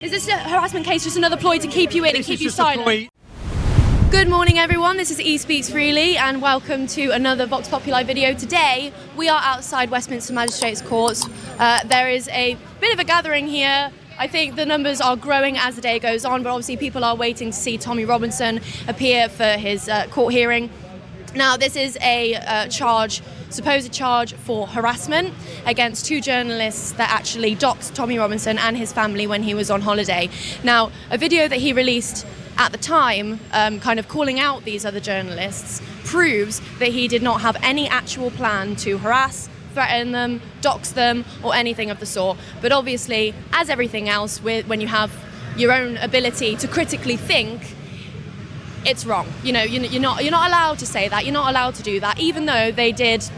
Is this a harassment case just another ploy to keep you in and keep you silent? Good morning everyone, this is E Speaks Freely and welcome to another Vox Populi video. Today we are outside Westminster Magistrates Court. There is a bit of a gathering here. I think the numbers are growing as the day goes on, but obviously people are waiting to see Tommy Robinson appear for his court hearing. Now this is a supposed charge for harassment against two journalists that actually doxed Tommy Robinson and his family when he was on holiday. Now, a video that he released at the time, kind of calling out these other journalists, proves that he did not have any actual plan to harass, threaten them, dox them, or anything of the sort. But obviously, as everything else, when you have your own ability to critically think, it's wrong. You know, you're not allowed to say that. You're not allowed to do that, even though they did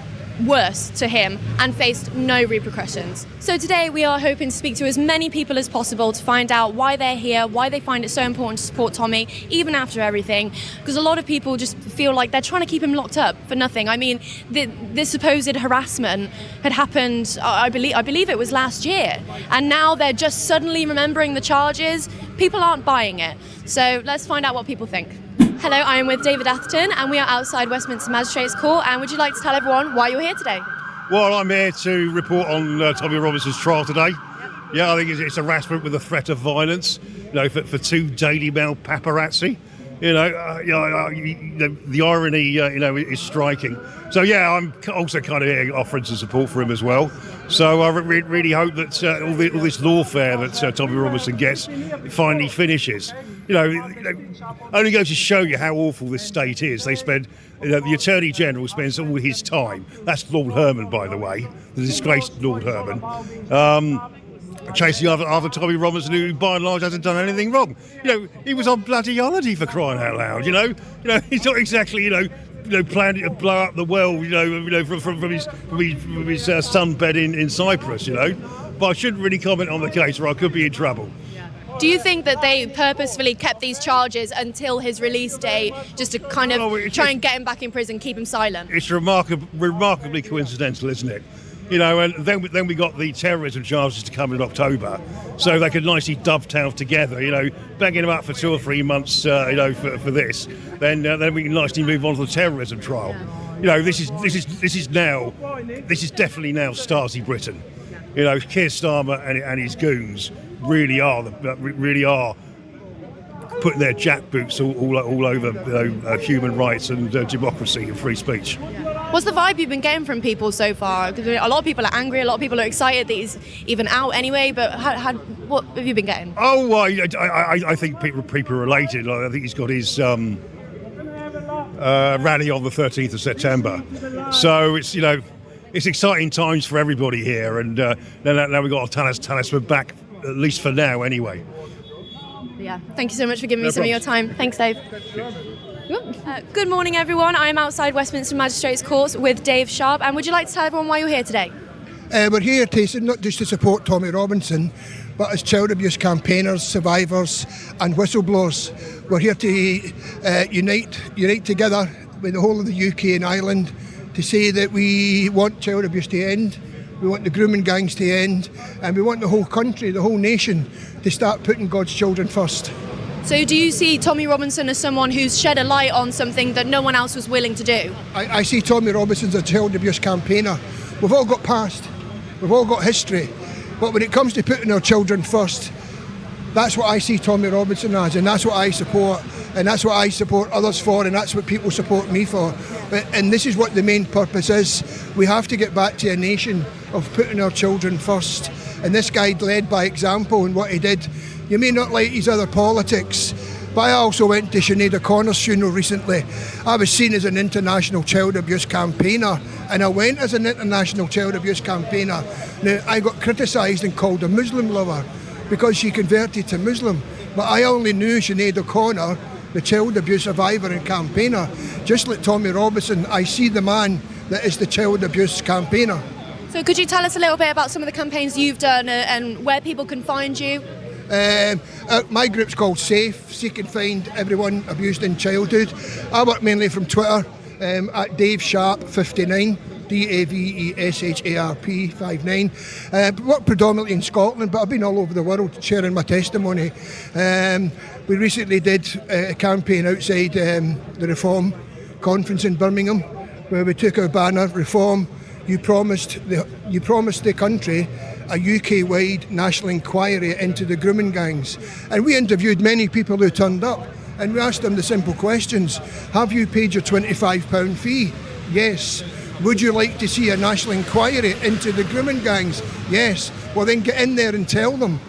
worse to him and faced no repercussions. So today we are hoping to speak to as many people as possible to find out why they're here, why they find it so important to support Tommy, even after everything. Because a lot of people just feel like they're trying to keep him locked up for nothing. I mean, this supposed harassment had happened, I believe it was last year, and now they're just suddenly remembering the charges. People aren't buying it. So let's find out what people think. Hello, I am with David Atherton and we are outside Westminster Magistrates Court, and would you like to tell everyone why you're here today? Well, I'm here to report on Tommy Robinson's trial today. Yeah, I think it's harassment with a threat of violence, for two Daily Mail paparazzi. The irony, is striking. So yeah, I'm also kind of here offering some support for him as well. So I really hope that all this lawfare that Tommy Robinson gets finally finishes. Only goes to show you how awful this state is. They spend, the Attorney General spends all his time. That's Lord Herman, by the way, the disgraced Lord Herman. Chasing after Tommy Robinson, who by and large hasn't done anything wrong. He was on bloody holiday, for crying out loud. He's not exactly planning to blow up the world. From his sunbed in Cyprus. But I shouldn't really comment on the case, or I could be in trouble. Do you think that they purposefully kept these charges until his release date, just to kind of try and get him back in prison, keep him silent? It's remarkably coincidental, isn't it? And then we got the terrorism charges to come in October, so they could nicely dovetail together. Banging them up for 2 or 3 months, for this. Then we can nicely move on to the terrorism trial. This is definitely now Stasi Britain. Keir Starmer and his goons really are putting their jackboots all over human rights and democracy and free speech. What's the vibe you've been getting from people so far? Because a lot of people are angry, a lot of people are excited that he's even out anyway, but what have you been getting? Oh, well, I think people are elated. I think he's got his rally on the 13th of September. So it's exciting times for everybody here, and now we've got our talisman back, at least for now anyway. Yeah, thank you so much for giving me some of your time. Thanks, Dave. Good morning, everyone. I am outside Westminster Magistrates Court with Dave Sharp, and would you like to tell everyone why you're here today? We're here not just to support Tommy Robinson, but as child abuse campaigners, survivors and whistleblowers. We're here to unite together with the whole of the UK and Ireland to say that we want child abuse to end, we want the grooming gangs to end, and we want the whole country, the whole nation, to start putting God's children first. So do you see Tommy Robinson as someone who's shed a light on something that no one else was willing to do? I see Tommy Robinson as a child abuse campaigner. We've all got past, we've all got history, but when it comes to putting our children first, that's what I see Tommy Robinson as, and that's what I support, and that's what I support others for, and that's what people support me for. And this is what the main purpose is. We have to get back to a nation of putting our children first, and this guy led by example in what he did. You may not like his other politics, but I also went to Sinead O'Connor's funeral recently. I was seen as an international child abuse campaigner, and I went as an international child abuse campaigner. Now, I got criticised and called a Muslim lover because she converted to Muslim, but I only knew Sinead O'Connor, the child abuse survivor and campaigner. Just like Tommy Robinson, I see the man that is the child abuse campaigner. So could you tell us a little bit about some of the campaigns you've done and where people can find you? My group's called SAFE, Seek and Find Everyone Abused in Childhood. I work mainly from Twitter at Dave Sharp 59. DAVESHARP 59. Work predominantly in Scotland, but I've been all over the world sharing my testimony. We recently did a campaign outside the Reform conference in Birmingham, where we took our banner, Reform, you promised the country a UK-wide national inquiry into the grooming gangs. And we interviewed many people who turned up, and we asked them the simple questions. Have you paid your £25 fee? Yes. Would you like to see a national inquiry into the grooming gangs? Yes. Well, then get in there and tell them.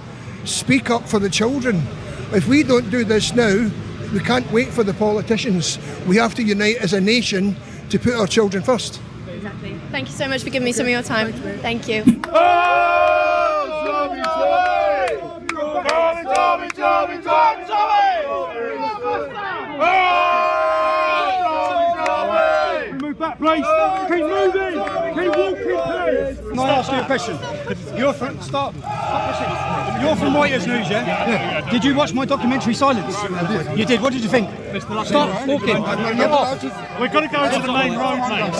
Speak up for the children. If we don't do this now, we can't wait for the politicians. We have to unite as a nation to put our children first. Exactly. Thank you so much for giving me some of your time. Thank you. Move back, please. Keep moving. Keep walking, please. Can I ask you a question? You're from You're from Reuters News, yeah? Did you watch my documentary Silence? You did. What did you think? Stop walking. We've got to go to the main road, mate.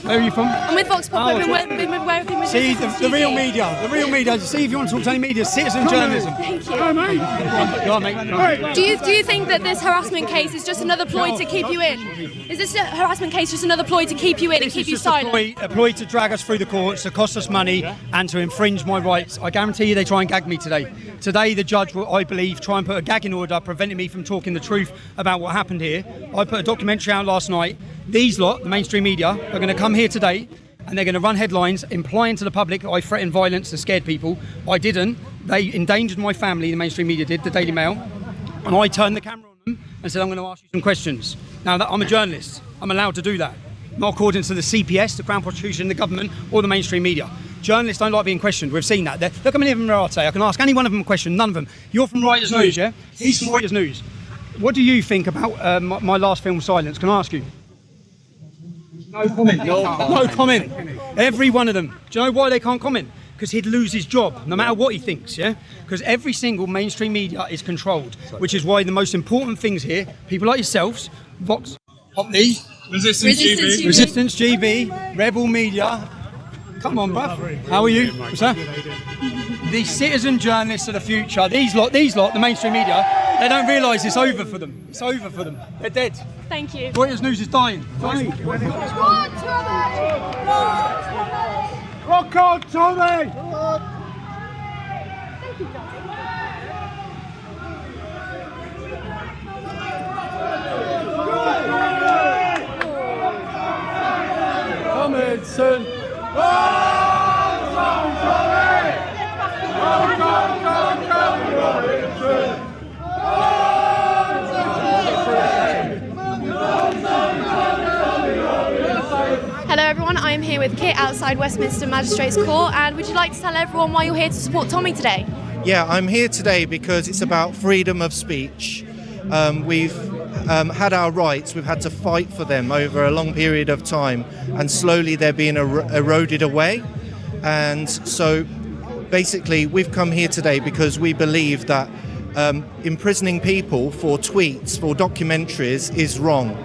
Where are you from? I'm with Vox Pop. I've been working with See, the real media. The real media. See if you want to talk to any media. Citizen journalism. Thank you. Go on, mate. Do you think that this harassment case is just another ploy to keep you in? Is this harassment case just another ploy to keep you in and keep you silent? A ploy to drag us through the courts, to cost us money, and to infringe my rights. I guarantee you they try and gag me today. Today the judge will, I believe, try and put a gagging order preventing me from talking the truth about what happened here. I put a documentary out last night. These lot, the mainstream media, are going to come here today and they're going to run headlines implying to the public that I threatened violence and scared people. I didn't. They endangered my family, the mainstream media did, the Daily Mail, and I turned the camera on them and said, I'm going to ask you some questions. Now, I'm a journalist. I'm allowed to do that. Not according to the CPS, the Crown Prosecution, the government, or the mainstream media. Journalists don't like being questioned. We've seen that. Look how many of them are today. I can ask any one of them a question, none of them. You're from Reuters News, yeah? He's from Reuters News. What do you think about my last film, Silence? Can I ask you? No comment. No comment. Every one of them. Do you know why they can't comment? Because he'd lose his job, no matter what he thinks, yeah? Because every single mainstream media is controlled, which is why the most important things here, people like yourselves, Vox, Hopley, Resistance GB, Rebel Media. Come on, bruv. How are you? What's that? The citizen journalists of the future, these lot, the mainstream media, they don't realise it's over for them. It's over for them. They're dead. Thank you. Reuters News is dying. Rock on, Tommy! Tomlinson! Hello everyone, I am here with Kit outside Westminster Magistrates Court, and would you like to tell everyone why you're here to support Tommy today? Yeah, I'm here today because it's about freedom of speech. We've had our rights, we've had to fight for them over a long period of time, and slowly they're being eroded away. And so basically we've come here today because we believe that imprisoning people for tweets, for documentaries is wrong.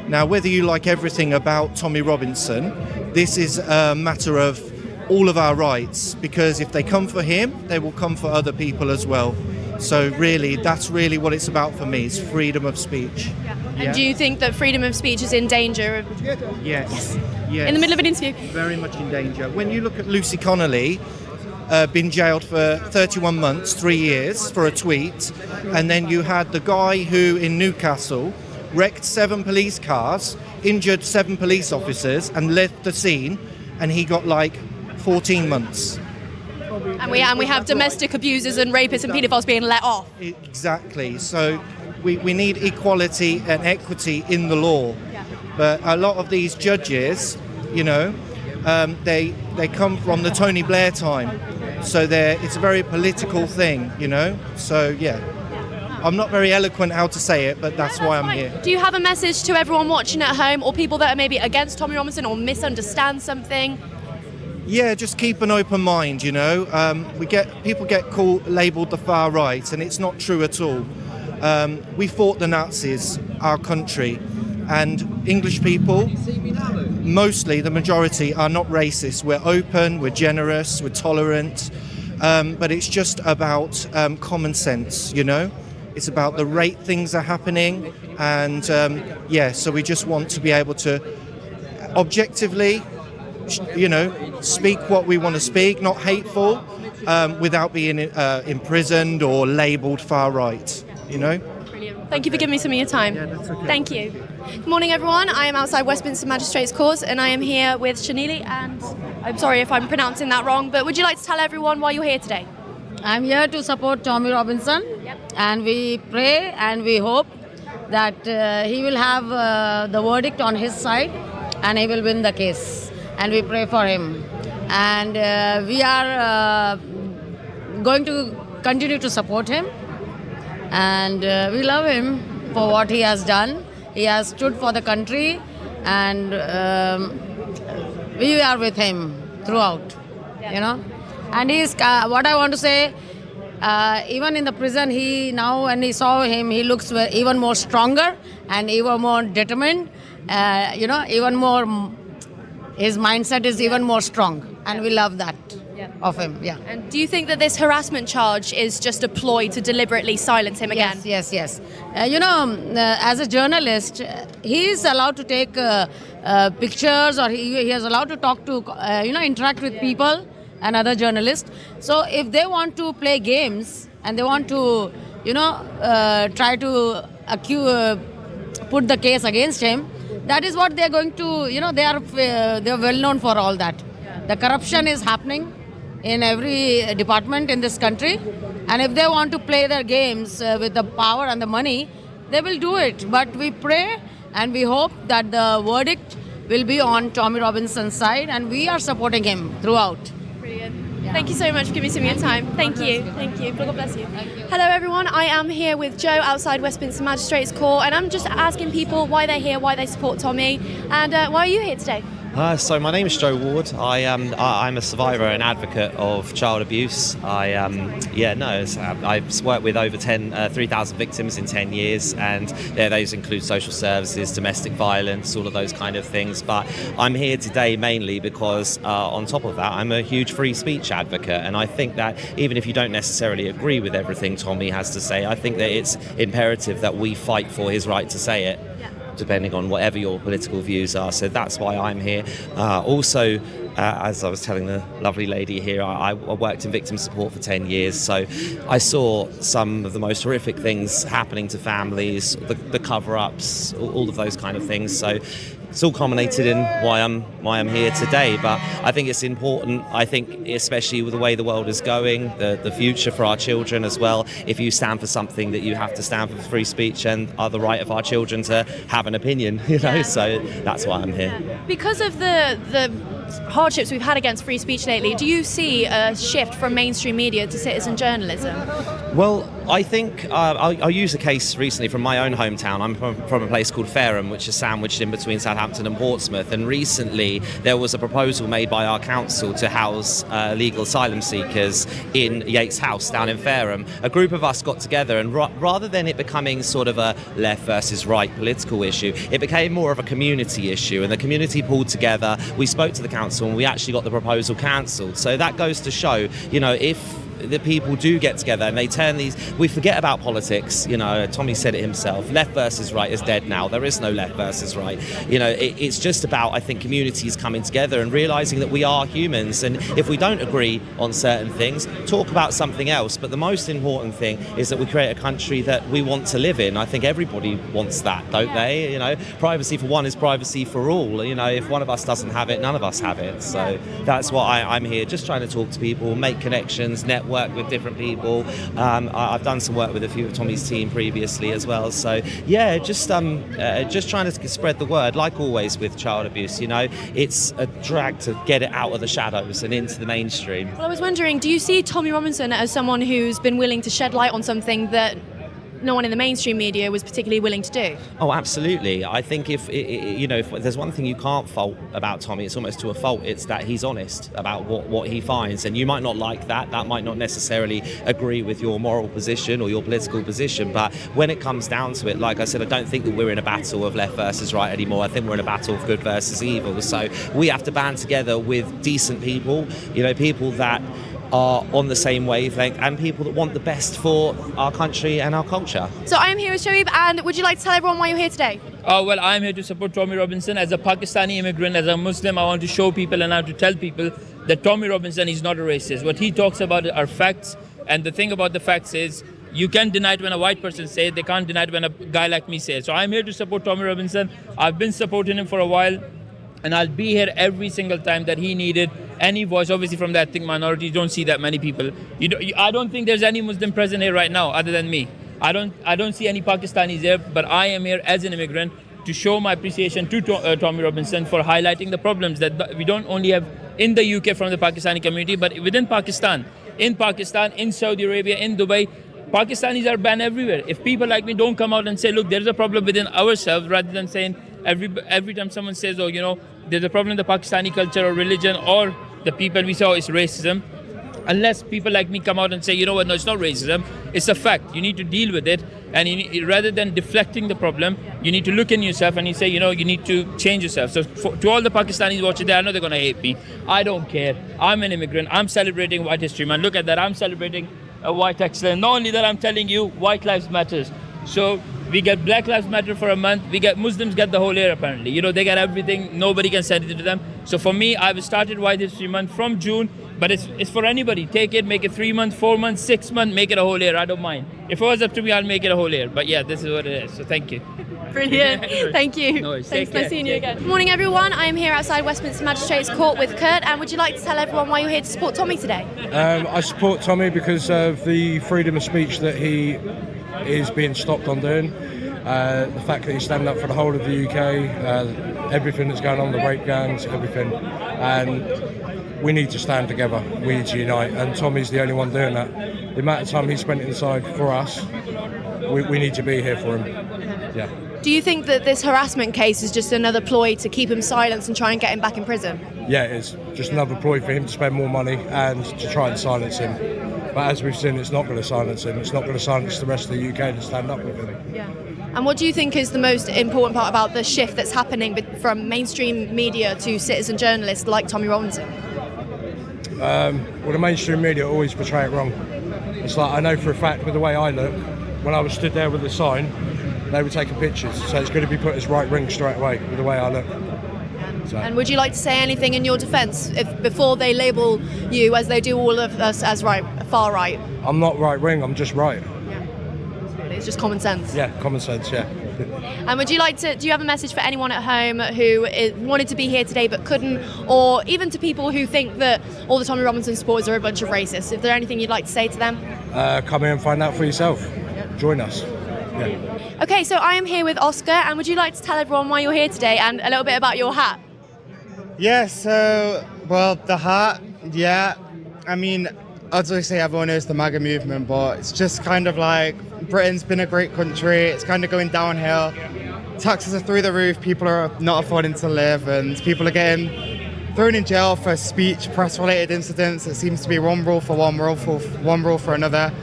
Now, whether you like everything about Tommy Robinson, this is a matter of all of our rights, because if they come for him, they will come for other people as well. So really, that's really what it's about for me, it's freedom of speech. Yeah. And do you think that freedom of speech is in danger? Yes. In the middle of an interview? Very much in danger. When you look at Lucy Connolly, been jailed for 31 months, 3 years for a tweet, and then you had the guy who in Newcastle wrecked 7 police cars, injured 7 police officers and left the scene, and he got like 14 months. And we have domestic abusers and rapists and paedophiles being let off. Exactly. So we need equality and equity in the law. Yeah. But a lot of these judges, you know, they come from the Tony Blair time. So it's a very political thing, you know. So yeah. I'm not very eloquent how to say it, but that's why I'm here. Do you have a message to everyone watching at home, or people that are maybe against Tommy Robinson or misunderstand something? Yeah, just keep an open mind, you know. People get labelled the far right, and it's not true at all. We fought the Nazis, our country, and English people mostly, the majority, are not racist. We're open, we're generous, we're tolerant, but it's just about common sense, you know? It's about the rate things are happening, and so we just want to be able to objectively, you know, speak what we want to speak, not hateful, without being imprisoned or labelled far right, you know? Brilliant. Thank you for giving me some of your time. Yeah, that's okay. Thank you. Good morning, everyone. I am outside Westminster Magistrates Court, and I am here with Shanili, and I'm sorry if I'm pronouncing that wrong, but would you like to tell everyone why you're here today? I'm here to support Tommy Robinson, and we pray and we hope that he will have the verdict on his side and he will win the case. And we pray for him. And we are going to continue to support him. And we love him for what he has done. He has stood for the country, and we are with him throughout, you know. And he's what I want to say, even in the prison, he now, when he saw him, he looks even more stronger and even more determined, you know, even more, his mindset is even more strong, and we love that of him. And do you think that this harassment charge is just a ploy to deliberately silence him again? Yes. You know, as a journalist, he is allowed to take pictures, or he is allowed to talk to, you know, interact with people and other journalists. So if they want to play games and they want to, you know, try to put the case against him, that is what they're going to, you know, they're well known for all that. The corruption is happening in every department in this country, and if they want to play their games with the power and the money, they will do it. But we pray and we hope that the verdict will be on Tommy Robinson's side, and we are supporting him throughout. Brilliant. Thank you so much for giving me some of your time. Thank you. God bless you. Hello, everyone. I am here with Joe outside Westminster Magistrates Court, and I'm just asking people why they're here, why they support Tommy, and why are you here today? So my name is Joe Ward. I'm a survivor and advocate of child abuse. I've worked with over 3,000 victims in 10 years, and those include social services, domestic violence, all of those kind of things. But I'm here today mainly because on top of that, I'm a huge free speech advocate, and I think that even if you don't necessarily agree with everything Tommy has to say, I think that it's imperative that we fight for his right to say it, depending on whatever your political views are. So that's why I'm here. Also, as I was telling the lovely lady here, I worked in victim support for 10 years, so I saw some of the most horrific things happening to families, the cover-ups, all of those kind of things. So it's all culminated in why I'm here today. But I think it's important, I think especially with the way the world is going, the future for our children as well, if you stand for something, that you have to stand for free speech and the right of our children to have an opinion, you know. So that's why I'm here. Because of the hardships we've had against free speech lately, do you see a shift from mainstream media to citizen journalism? Well, I think I'll use a case recently from my own hometown. I'm from a place called Fareham, which is sandwiched in between Southampton and Portsmouth, and recently there was a proposal made by our council to house legal asylum seekers in Yates House down in Fareham. A group of us got together, and rather than it becoming sort of a left versus right political issue, it became more of a community issue, and the community pulled together. We spoke to the council and we actually got the proposal cancelled. So that goes to show, you know, if the people do get together and they turn these, we forget about politics, you know. Tommy said it himself, left versus right is dead now. There is no left versus right, you know. It's just about, I think, communities coming together and realising that we are humans, and if we don't agree on certain things, talk about something else. But the most important thing is that we create a country that we want to live in. I think everybody wants that, don't they? You know, privacy for one is privacy for all. You know, if one of us doesn't have it, none of us have it. So that's why I'm here, just trying to talk to people, make connections, network with different people. I've done some work with a few of Tommy's team previously as well. So yeah, just trying to spread the word. Like always with child abuse, you know, it's a drag to get it out of the shadows and into the mainstream. Well, I was wondering, do you see Tommy Robinson as someone who's been willing to shed light on something that no one in the mainstream media was particularly willing to do. Oh, absolutely. I think if there's one thing you can't fault about Tommy, it's almost to a fault. It's that he's honest about what he finds, and you might not like that. That might not necessarily agree with your moral position or your political position. But when it comes down to it, like I said, I don't think that we're in a battle of left versus right anymore. I think we're in a battle of good versus evil. So we have to band together with decent people, people that are on the same wavelength and people that want the best for our country and our culture. So I am here with Shoaib, and would you like to tell everyone why you're here today? Well, I'm here to support Tommy Robinson. As a Pakistani immigrant, as a Muslim, I want to show people and I want to tell people that Tommy Robinson is not a racist. What he talks about are facts, and the thing about the facts is you can deny it when a white person says it, they can't deny it when a guy like me says it. So I'm here to support Tommy Robinson. I've been supporting him for a while, and I'll be here every single time that he needed any voice, obviously from the ethnic minority. You don't see that many people. I don't think there's any Muslim present here right now other than me. I don't see any Pakistanis here, but I am here as an immigrant to show my appreciation to Tommy Robinson for highlighting the problems that we don't only have in the UK from the Pakistani community, but within Pakistan, in Saudi Arabia, in Dubai. Pakistanis are banned everywhere. If people like me don't come out and say, look, there's a problem within ourselves, rather than saying every time someone says, oh, there's a problem in the Pakistani culture or religion or the people we saw is racism, unless people like me come out and say, you know what, no, it's not racism, it's a fact. You need to deal with it, and rather than deflecting the problem, you need to look in yourself and you say, you need to change yourself. So to all the Pakistanis watching there, I know they're going to hate me. I don't care. I'm an immigrant. I'm celebrating White History Month. Look at that. I'm celebrating a white excellence. Not only that, I'm telling you, white lives matters. So we get Black Lives Matter for a month. We get Muslims get the whole year apparently. They get everything. Nobody can send it to them. So for me, I've started White History Month from June, but it's for anybody. Take it, make it 3 months, 4 months, 6 months, make it a whole year. I don't mind. If it was up to me, I'll make it a whole year. But yeah, this is what it is. So thank you. Brilliant. Thank you. No worries. Thanks. Nice seeing you again. Good morning, everyone. I'm here outside Westminster Magistrates Court with Kurt. And would you like to tell everyone why you're here to support Tommy today? I support Tommy because of the freedom of speech that he is being stopped on doing. The fact that he's standing up for the whole of the UK, everything that's going on, the rape gangs, everything. And we need to stand together. We need to unite. And Tommy's the only one doing that. The amount of time he spent inside for us, we need to be here for him. Yeah. Do you think that this harassment case is just another ploy to keep him silenced and try and get him back in prison? Yeah, it is. Just another ploy for him to spend more money and to try and silence him. But as we've seen, it's not going to silence him. It's not going to silence the rest of the UK to stand up with him. Yeah. And what do you think is the most important part about the shift that's happening from mainstream media to citizen journalists like Tommy Robinson? Well, the mainstream media always portray it wrong. It's like, I know for a fact with the way I look, when I was stood there with the sign, they were taking pictures. So it's going to be put as right wing straight away with the way I look. So. And would you like to say anything in your defence before they label you, as they do all of us, as far right? I'm not right wing, I'm just right. It's just common sense. Yeah, common sense, yeah. And would you like to, do you have a message for anyone at home who wanted to be here today but couldn't, or even to people who think that all the Tommy Robinson supporters are a bunch of racists? Is there anything you'd like to say to them? Come here and find out for yourself. Join us. Yeah. Okay, so I am here with Oscar, and would you like to tell everyone why you're here today and a little bit about your hat? Yeah, so, the hat, yeah. I mean, obviously everyone knows the MAGA movement, but it's just kind of like Britain's been a great country. It's kind of going downhill. Taxes are through the roof. People are not affording to live, and people are getting thrown in jail for speech, press-related incidents. It seems to be one rule for one, rule for another.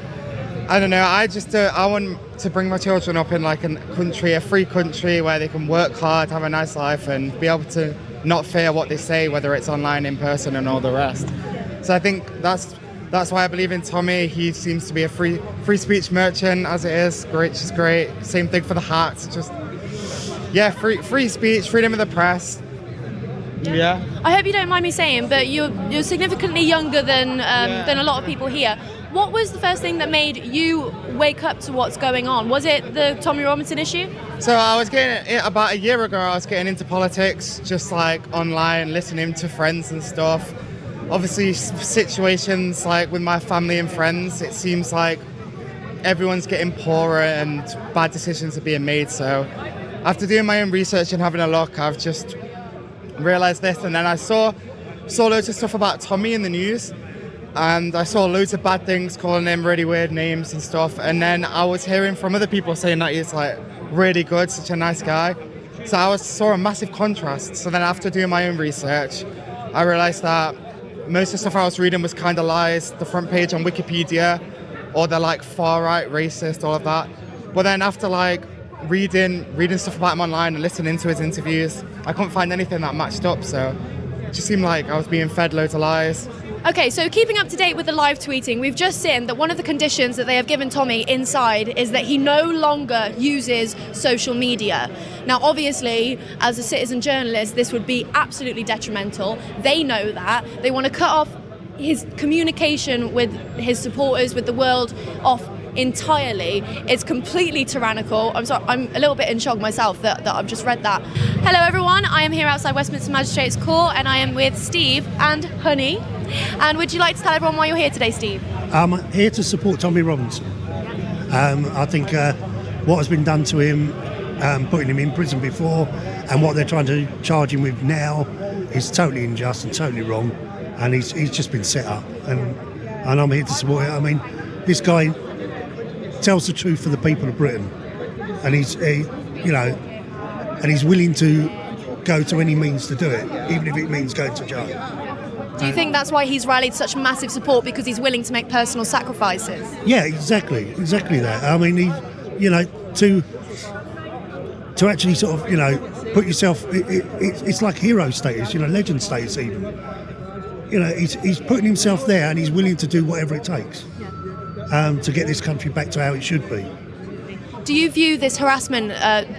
I don't know. I want to bring my children up in like a free country where they can work hard, have a nice life, and be able to not fear what they say, whether it's online, in person, and all the rest. So I think that's why I believe in Tommy. He seems to be a free speech merchant, as it is. Great, which is great. Same thing for the hats. Just free speech, freedom of the press. Yeah. I hope you don't mind me saying, but you're significantly younger than a lot of people here. What was the first thing that made you wake up to what's going on? Was it the Tommy Robinson issue? So I was about a year ago, I was getting into politics, just like online, listening to friends and stuff. Obviously, situations like with my family and friends, it seems like everyone's getting poorer and bad decisions are being made. So after doing my own research and having a look, I've just realised this. And then I saw loads of stuff about Tommy in the news. and I saw loads of bad things, calling him really weird names and stuff. And then I was hearing from other people saying that he's like really good, such a nice guy. So I saw a massive contrast. So then after doing my own research, I realized that most of the stuff I was reading was kind of lies. The front page on Wikipedia, or they're like far right, racist, all of that. But then after like reading stuff about him online and listening to his interviews, I couldn't find anything that matched up. So it just seemed like I was being fed loads of lies. Okay, so keeping up to date with the live tweeting, we've just seen that one of the conditions that they have given Tommy inside is that he no longer uses social media. Now, obviously, as a citizen journalist, this would be absolutely detrimental. They know that. They want to cut off his communication with his supporters, with the world, off entirely. It's completely tyrannical. I'm sorry, I'm a little bit in shock myself that I've just read that. Hello everyone, I am here outside Westminster Magistrates Court and I am with Steve and Honey. And would you like to tell everyone why you're here today, Steve? I'm here to support Tommy Robinson. I think what has been done to him, putting him in prison before, and what they're trying to charge him with now is totally unjust and totally wrong. And he's just been set up, and I'm here to support it. I mean, this guy tells the truth for the people of Britain, and he's willing to go to any means to do it, even if it means going to jail. Do you think that's why he's rallied such massive support, because he's willing to make personal sacrifices? Yeah, exactly that. I mean, to actually sort of, put yourself, it's like hero status, legend status even. He's putting himself there, and he's willing to do whatever it takes to get this country back to how it should be. Do you view this harassment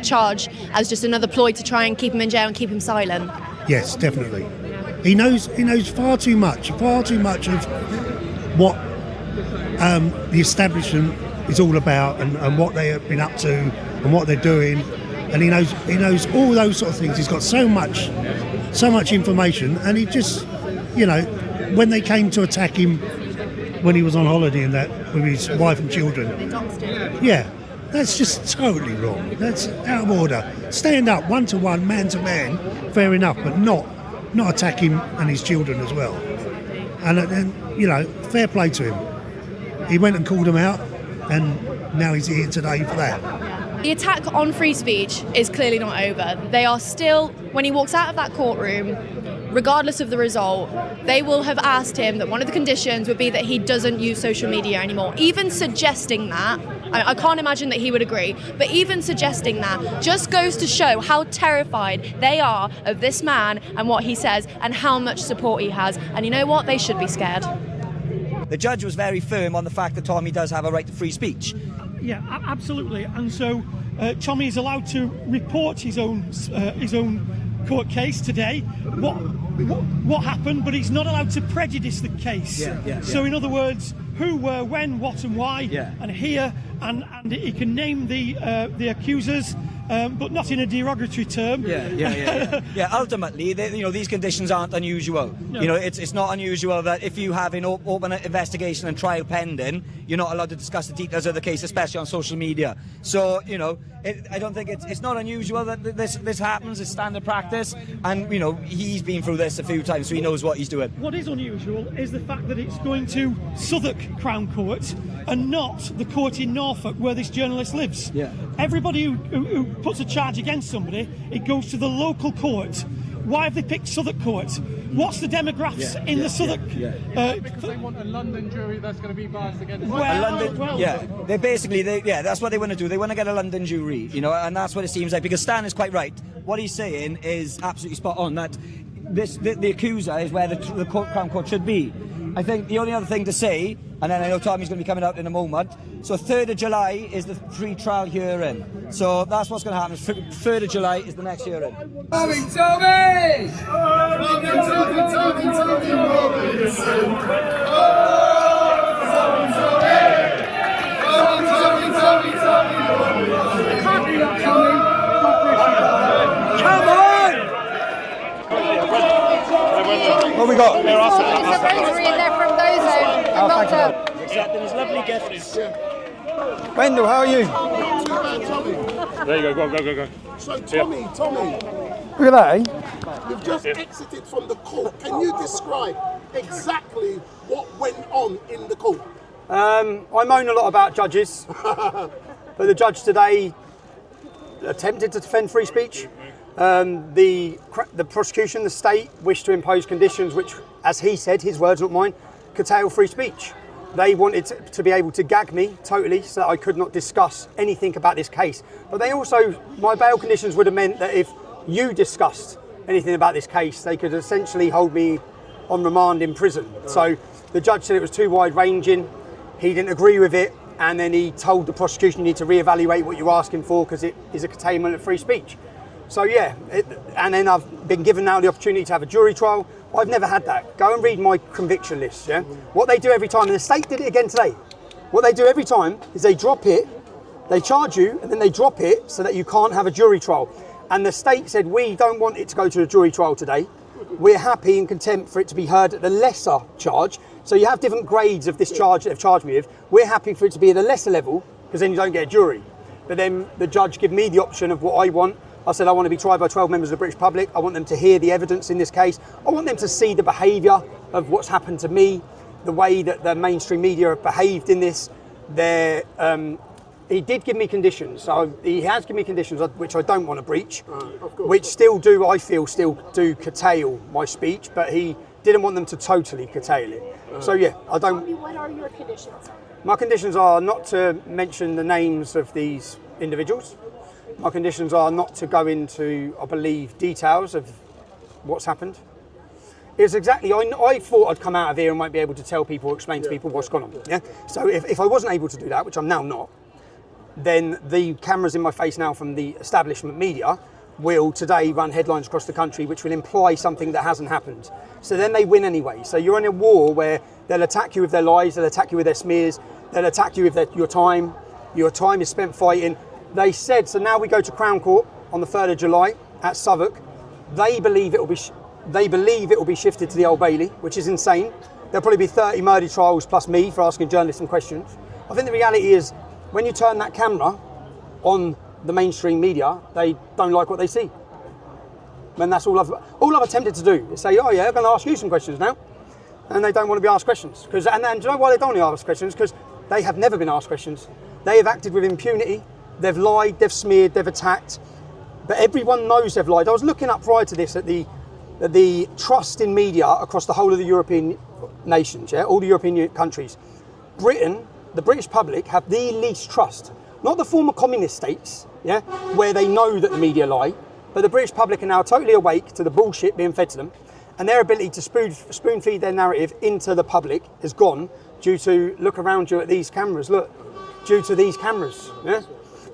charge as just another ploy to try and keep him in jail and keep him silent? Yes, definitely. He knows far too much of what the establishment is all about, and what they have been up to and what they're doing, and he knows all those sort of things. He's got so much information, and he just, when they came to attack him when he was on holiday and that with his wife and children, yeah, that's just totally wrong. That's out of order. Stand up, one-to-one, man-to-man, fair enough, but not attack him and his children as well. And fair play to him. He went and called them out, and now he's here today for that. The attack on free speech is clearly not over. They are still, when he walks out of that courtroom, regardless of the result, they will have asked him that one of the conditions would be that he doesn't use social media anymore. Even suggesting that, I can't imagine that he would agree, but even suggesting that just goes to show how terrified they are of this man and what he says and how much support he has. And you know what? They should be scared. The judge was very firm on the fact that Tommy does have a right to free speech. Yeah, absolutely. And so Tommy is allowed to report his own court case today. What happened, but he's not allowed to prejudice the case. So in other words, who, where, when, what, and why, and here, and he can name the accusers, but not in a derogatory term. Yeah. Ultimately, these conditions aren't unusual. No. It's not unusual that if you have an open investigation and trial pending, you're not allowed to discuss the details of the case, especially on social media. So, I don't think it's not unusual that this happens. It's standard practice, and he's been through this a few times, so he knows what he's doing. What is unusual is the fact that it's going to Southwark Crown Court and not the court in Norfolk where this journalist lives. Yeah. Everybody who puts a charge against somebody, it goes to the local court. Why have they picked Southwark Court? What's the demographics in the Southwark? Because they want a London jury that's going to be biased against them. They basically, that's what they want to do. They want to get a London jury, and that's what it seems like. Because Stan is quite right. What he's saying is absolutely spot on. That the accuser is where the Crown Court should be. I think the only other thing to say, and then I know Tommy's going to be coming out in a moment, so 3rd of July is the pre-trial hearing. So that's what's going to happen. 3rd of July is the next hearing. Tommy! Tommy Robinson! Come on! What we got? There's a rosary in there from those Accepting his lovely gifts. Wendell, how are you? There you go, go. So Tommy, Look at that, eh? you've just exited from the court. Can you describe exactly what went on in the court? I moan a lot about judges, but the judge today attempted to defend free speech. The prosecution, the state, wished to impose conditions which, as he said, his words, not mine, curtail free speech. They wanted to be able to gag me totally so that I could not discuss anything about this case. But they also, my bail conditions would have meant that if you discussed anything about this case, they could essentially hold me on remand in prison. So the judge said it was too wide-ranging. He didn't agree with it, and then he told the prosecution, you need to reevaluate what you're asking for because it is a curtailment of free speech. So yeah, and then I've been given now the opportunity to have a jury trial. I've never had that. Go and read my conviction list, yeah? What they do every time, and the state did it again today, what they do every time is they drop it, they charge you, and then they drop it so that you can't have a jury trial. And the state said, we don't want it to go to a jury trial today. We're happy and content for it to be heard at the lesser charge. So you have different grades of this charge that they've charged me with. We're happy for it to be at a lesser level, because then you don't get a jury. But then the judge gave me the option of what I want. I said I want to be tried by 12 members of the British public. I want them to hear the evidence in this case. I want them to see the behaviour of what's happened to me, the way that the mainstream media have behaved in this. He did give me conditions. So he has given me conditions which I don't want to breach, which still do curtail my speech, but he didn't want them to totally curtail it. So yeah, I don't. Tell me, what are your conditions? My conditions are not to mention the names of these individuals. My conditions are not to go into, I believe, details of what's happened. It's exactly, I thought I'd come out of here and won't be able to tell people or explain to people what's gone on. Yeah. So if I wasn't able to do that, which I'm now not, then the cameras in my face now from the establishment media will today run headlines across the country which will imply something that hasn't happened. So then they win anyway. So you're in a war where they'll attack you with their lies, they'll attack you with their smears, they'll attack you with your time. Your time is spent fighting. They said, so now we go to Crown Court on the 3rd of July at Southwark. They believe it will be shifted to the Old Bailey, which is insane. There'll probably be 30 murder trials plus me for asking journalists some questions. I think the reality is, when you turn that camera on the mainstream media, they don't like what they see. And that's all I've attempted to do is say, oh yeah, I'm going to ask you some questions now. And they don't want to be asked questions. And do you know why they don't want to ask questions? Because they have never been asked questions. They have acted with impunity. They've lied, they've smeared, they've attacked. But everyone knows they've lied. I was looking up prior to this at the trust in media across the whole of the European nations, yeah, all the European countries. Britain, the British public, have the least trust. Not the former communist states, yeah, where they know that the media lie, but the British public are now totally awake to the bullshit being fed to them, and their ability to spoon feed their narrative into the public is gone due to, look around you at these cameras, look, due to these cameras, yeah.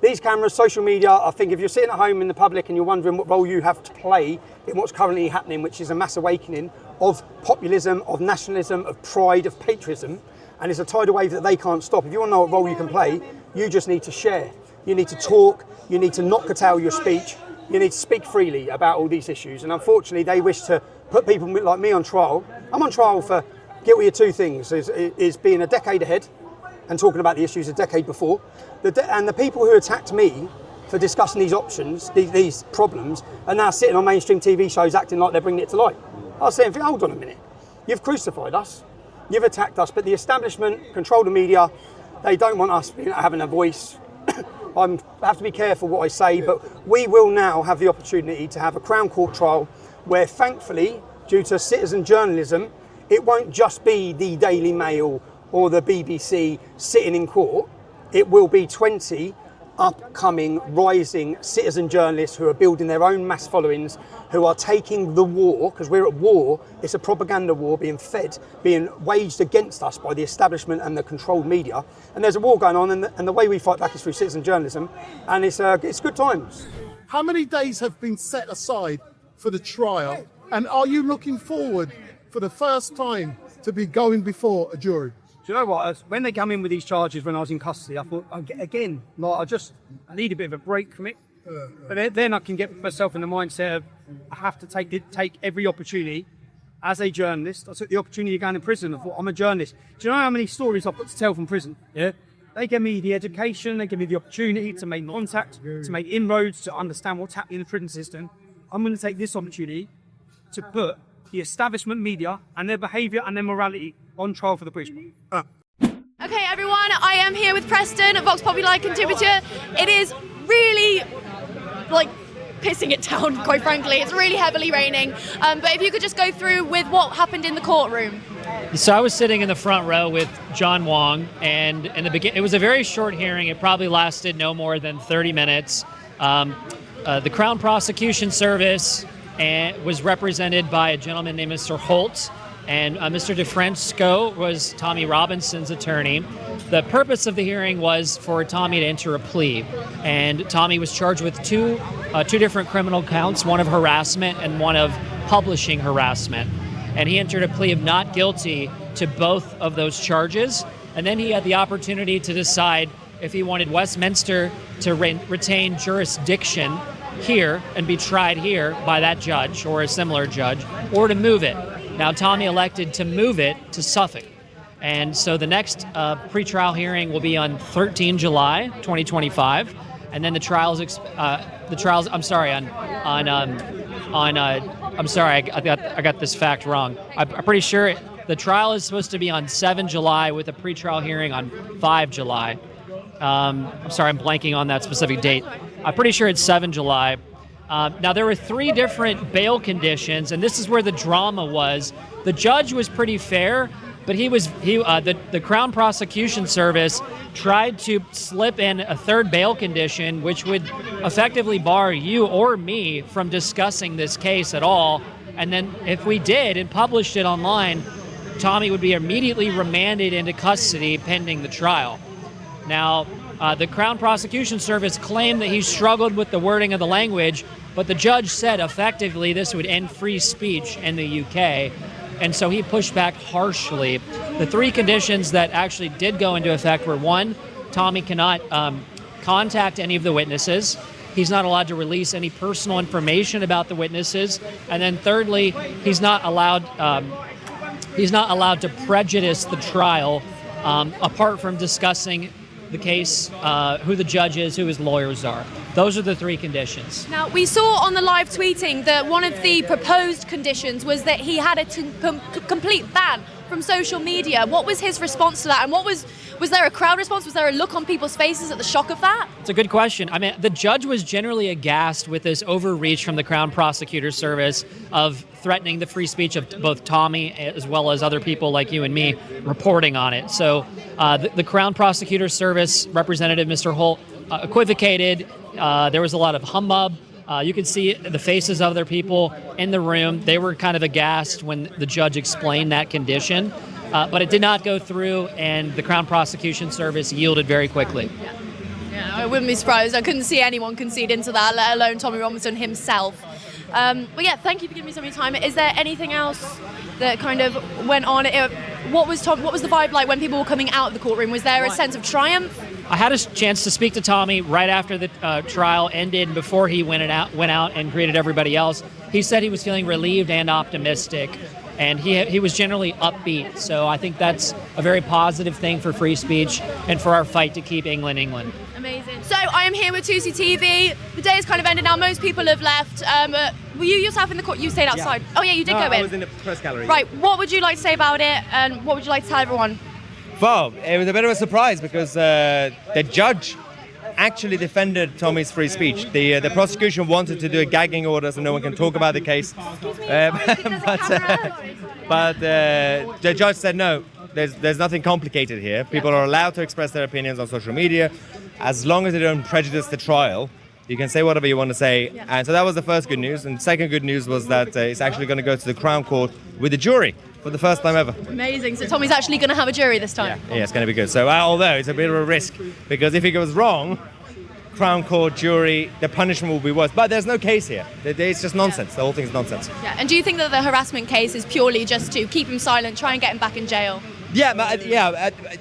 These cameras, social media, I think if you're sitting at home in the public and you're wondering what role you have to play in what's currently happening, which is a mass awakening of populism, of nationalism, of pride, of patriotism, and it's a tidal wave that they can't stop. If you want to know what role you can play, you just need to share. You need to talk, you need to not curtail your speech, you need to speak freely about all these issues. And unfortunately, they wish to put people like me on trial. I'm on trial for guilty of two things, is being a decade ahead and talking about the issues a decade before. And the people who attacked me for discussing these options, these problems, are now sitting on mainstream TV shows acting like they're bringing it to light. I was saying, hold on a minute. You've crucified us. You've attacked us. But the establishment control the media. They don't want us having a voice. I have to be careful what I say, but we will now have the opportunity to have a Crown Court trial where, thankfully, due to citizen journalism, it won't just be the Daily Mail or the BBC sitting in court. It will be 20 upcoming, rising citizen journalists who are building their own mass followings, who are taking the war, because we're at war, it's a propaganda war being fed, being waged against us by the establishment and the controlled media. And there's a war going on, and the way we fight back is through citizen journalism, and it's good times. How many days have been set aside for the trial, and are you looking forward for the first time to be going before a jury? Do you know what? When they come in with these charges when I was in custody, I thought, again, like I need a bit of a break from it. But then I can get myself in the mindset of I have to take every opportunity. As a journalist, I took the opportunity of going to prison. I thought, I'm a journalist. Do you know how many stories I've got to tell from prison? Yeah. They give me the education, they give me the opportunity to make contact, to make inroads, to understand what's happening in the prison system. I'm going to take this opportunity to put the establishment media and their behaviour and their morality on trial for the British. Okay, everyone, I am here with Preston, a Vox Populi contributor. It is really, like, pissing it down, quite frankly. It's really heavily raining. But if you could just go through with what happened in the courtroom. So I was sitting in the front row with John Wong, and in the beginning, it was a very short hearing. It probably lasted no more than 30 minutes. The Crown Prosecution Service was represented by a gentleman named Mr. Holt, and Mr. DeFrancisco was Tommy Robinson's attorney. The purpose of the hearing was for Tommy to enter a plea, and Tommy was charged with two different criminal counts, one of harassment and one of publishing harassment. And he entered a plea of not guilty to both of those charges, and then he had the opportunity to decide if he wanted Westminster to retain jurisdiction here and be tried here by that judge or a similar judge, or to move it. Now, Tommy elected to move it to Suffolk. And so the next pre-trial hearing will be on 13 July 2025, and then I'm sorry, I got this fact wrong. I'm pretty sure the trial is supposed to be on 7 July with a pre-trial hearing on 5 July. I'm sorry, I'm blanking on that specific date. I'm pretty sure it's 7 July. Now, there were 3 different bail conditions, and this is where the drama was. The judge was pretty fair, but the Crown Prosecution Service tried to slip in a 3rd bail condition, which would effectively bar you or me from discussing this case at all. And then if we did and published it online, Tommy would be immediately remanded into custody pending the trial. Now, the Crown Prosecution Service claimed that he struggled with the wording of the language, but the judge said effectively this would end free speech in the UK, and so he pushed back harshly. The 3 conditions that actually did go into effect were: 1, Tommy cannot contact any of the witnesses. He's not allowed to release any personal information about the witnesses. And then thirdly, he's not allowed to prejudice the trial apart from discussing the case, who the judge is, who his lawyers are. Those are the 3 conditions. Now, we saw on the live tweeting that one of the proposed conditions was that he had a complete ban from social media. What was his response to that? And was there a crowd response? Was there a look on people's faces at the shock of that? It's a good question. I mean, the judge was generally aghast with this overreach from the Crown Prosecutor Service of threatening the free speech of both Tommy as well as other people like you and me reporting on it. So the Crown Prosecutor Service representative, Mr. Holt, equivocated. There was a lot of hubbub. You could see the faces of other people in the room. They were kind of aghast when the judge explained that condition. But it did not go through, and the Crown Prosecution Service yielded very quickly. Yeah, I wouldn't be surprised. I couldn't see anyone concede into that, let alone Tommy Robinson himself. But yeah, thank you for giving me some of your time. Is there anything else that kind of went on? What was the vibe like when people were coming out of the courtroom? Was there a sense of triumph? I had a chance to speak to Tommy right after the trial ended, before he went out and greeted everybody else. He said he was feeling relieved and optimistic, and he was generally upbeat. So I think that's a very positive thing for free speech and for our fight to keep England. Amazing. So I am here with 2C TV. The day has kind of ended now. Most people have left. Were you yourself in the court? You stayed outside. Yeah. Oh yeah, you did go in. I was in the press gallery. Right. What would you like to say about it, and what would you like to tell everyone? Well, it was a bit of a surprise because the judge actually defended Tommy's free speech. The prosecution wanted to do a gagging order so no one can talk about the case. But the judge said no, there's nothing complicated here. People are allowed to express their opinions on social media as long as they don't prejudice the trial. You can say whatever you want to say. Yeah. And so that was the first good news. And second good news was that it's actually going to go to the Crown Court with a jury for the first time ever. Amazing. So Tommy's actually going to have a jury this time? Yeah, it's going to be good. So although it's a bit of a risk, because if it goes wrong, Crown Court, jury, the punishment will be worse. But there's no case here. It's just nonsense. Yeah. The whole thing's nonsense. Yeah. And do you think that the harassment case is purely just to keep him silent, try and get him back in jail? Yeah, but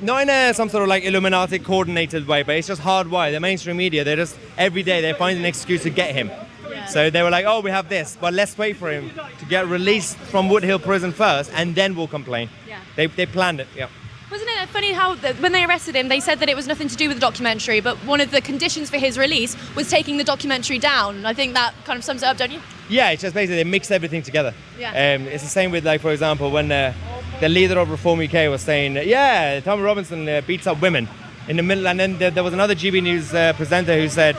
not in some sort of like Illuminati coordinated way, but it's just hardwired. The mainstream media, they just every day they find an excuse to get him. Yeah. So they were like, oh, we have this, but let's wait for him to get released from Woodhill Prison first, and then we'll complain. Yeah. They planned it. Yeah. Wasn't it funny how when they arrested him, they said that it was nothing to do with the documentary, but one of the conditions for his release was taking the documentary down. I think that kind of sums it up, don't you? Yeah, it's just basically they mix everything together. Yeah. It's the same with, like, for example, when the leader of Reform UK was saying, yeah, Tommy Robinson beats up women in the middle, and then there was another GB News presenter who said,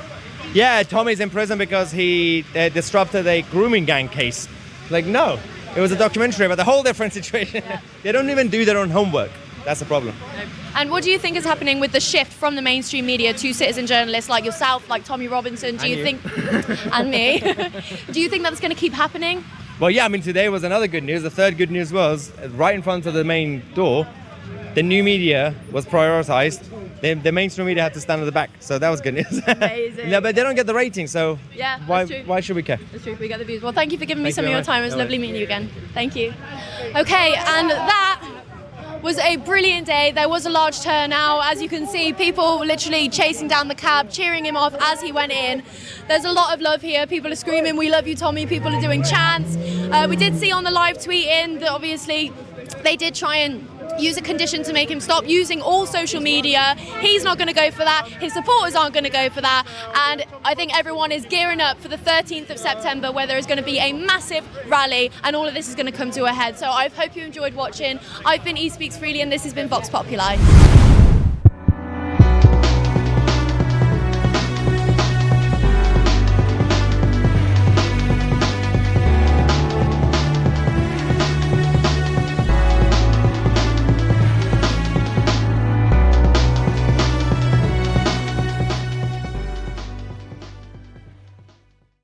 yeah, Tommy's in prison because he disrupted a grooming gang case. Like, no, it was a documentary about a whole different situation. They don't even do their own homework. That's the problem. And what do you think is happening with the shift from the mainstream media to citizen journalists like yourself, like Tommy Robinson? Do you think, and me, do you think that's going to keep happening? Well, yeah, I mean, today was another good news. The third good news was, right in front of the main door, the new media was prioritized. The mainstream media had to stand at the back, so that was good news. Amazing. No, but they don't get the ratings, so yeah, why should we care? That's true, we get the views. Well, thank you for giving me Thank some you of your very time. It was much. lovely meeting you again. Thank you. Okay, and that was a brilliant day. There was a large turnout. As you can see, people literally chasing down the cab, cheering him off as he went in. There's a lot of love here. People are screaming, "We love you, Tommy." People are doing chants. We did see on the live tweet in that obviously they did try and use a condition to make him stop using all social media. He's not going to go for that. His supporters aren't going to go for that. And I think everyone is gearing up for the 13th of September, where there is going to be a massive rally, and all of this is going to come to a head. So I hope you enjoyed watching. I've been E Speaks Freely, and this has been Vox Populi.